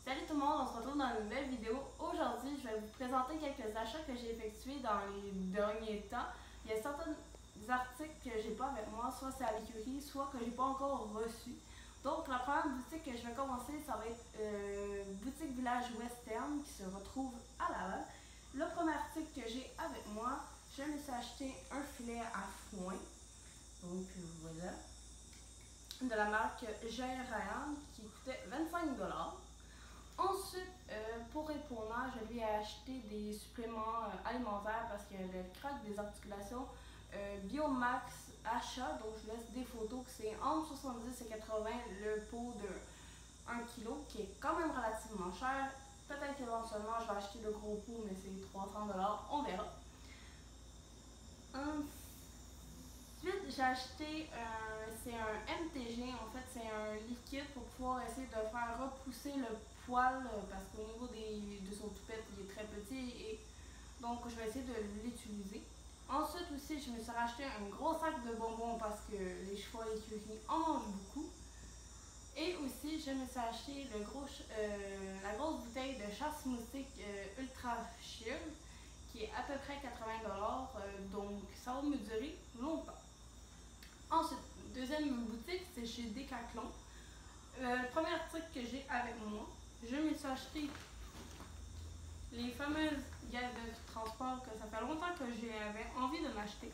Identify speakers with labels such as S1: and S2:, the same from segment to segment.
S1: Salut tout le monde, on se retrouve dans une nouvelle vidéo. Aujourd'hui, je vais vous présenter quelques achats que j'ai effectués dans les derniers temps. Il y a certains articles que j'ai pas avec moi, soit c'est à l'écurie, soit que j'ai pas encore reçu. Donc la première boutique que je vais commencer, ça va être Boutique Village Western qui se retrouve à Laval. Le premier article que j'ai avec moi, je me suis acheté un filet à foin. Donc voilà. De la marque Ryan qui coûtait 25 $. Ensuite, pour répondant, je lui ai acheté des suppléments alimentaires parce qu'il y a le crack des articulations Biomax achat. Donc, je laisse des photos que c'est entre 70 et 80 le pot de 1 kg qui est quand même relativement cher. Peut-être qu'éventuellement, je vais acheter le gros pot, mais c'est 300 $, on verra. Ensuite, j'ai acheté, c'est un MTG, en fait c'est un liquide pour pouvoir essayer de faire repousser le poil parce qu'au niveau de son toupette il est très petit et donc je vais essayer de l'utiliser. Ensuite aussi je me suis racheté un gros sac de bonbons parce que les chevaux à l'écurie en mangent beaucoup. Et aussi je me suis acheté la grosse bouteille de chasse moustique Ultra Shield qui est à peu près 80 $, donc ça va me durer longtemps. Ensuite, deuxième boutique, c'est chez Decathlon. Le premier article que j'ai avec moi, je me suis acheté les fameuses guides de transport que ça fait longtemps que j'avais envie de m'acheter.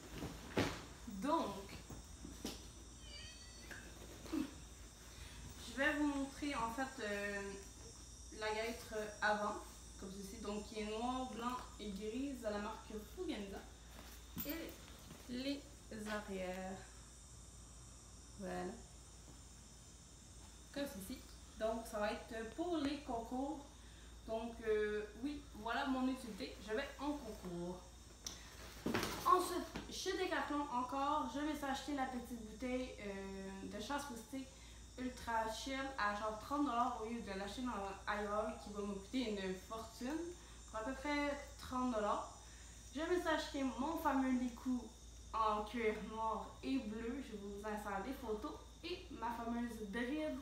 S1: Donc, je vais vous montrer en fait la guêtre avant, comme ceci, donc qui est noir, blanc et grise de la marque Fugenza. Et les arrières. Voilà. Comme ceci. Donc, ça va être pour les concours. Donc, oui, voilà mon utilité. Je vais en concours. Ensuite, chez Decathlon encore, je vais acheter la petite bouteille de chasse moustique Ultra Shield à genre 30 $ au lieu de l'acheter ailleurs qui va me coûter une fortune. Pour à peu près 30 $. Je vais acheter mon fameux licou en cuir noir et bleu. Je vais vous insérer des photos. Et ma fameuse bride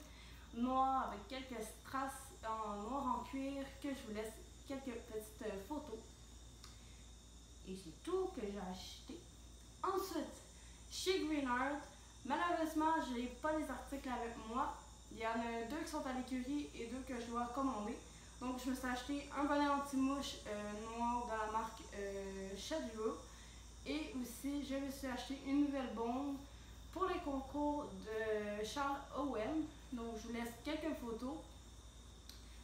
S1: noire avec quelques strass en noir en cuir que je vous laisse quelques petites photos. Et c'est tout que j'ai acheté. Ensuite, chez Greenheart, malheureusement, je n'ai pas les articles avec moi. Il y en a deux qui sont à l'écurie et deux que je dois commander. Donc, je me suis acheté un bonnet anti-mouche noir de la marque Shaduro. Et aussi, je me suis acheté une nouvelle bombe pour les concours de Charles Owen. Donc, je vous laisse quelques photos.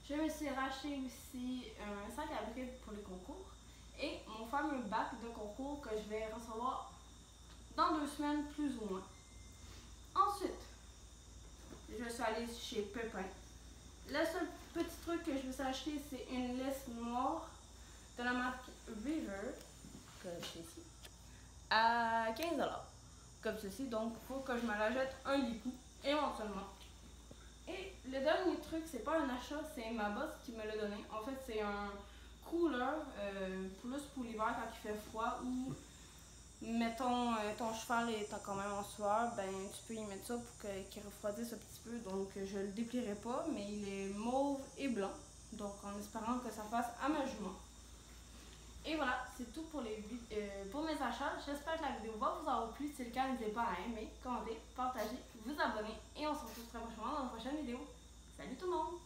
S1: Je me suis racheté aussi un sac à brides pour les concours. Et mon fameux bac de concours que je vais recevoir dans 2 semaines, plus ou moins. Ensuite, je suis allée chez Pepin. Le seul petit truc que je me suis acheté, c'est une laisse noire de la marque River, que c'est ici, à 15 $. Comme ceci, donc il faut que je me rachète un licou éventuellement. Et le dernier truc, c'est pas un achat, c'est ma boss qui me l'a donné. En fait, c'est un cooler plus pour l'hiver quand il fait froid ou mettons ton cheval est quand même en sueur, ben tu peux y mettre ça pour qu'il refroidisse un petit peu. Donc je le déplierai pas, mais il est mauve et blanc. Donc en espérant que ça fasse à ma jument. Et voilà, c'est tout pour mes achats. J'espère que la vidéo va vous avoir plu. Si c'est le cas, n'hésitez pas à aimer, commenter, partager, vous abonner. Et on se retrouve très prochainement dans une prochaine vidéo. Salut tout le monde!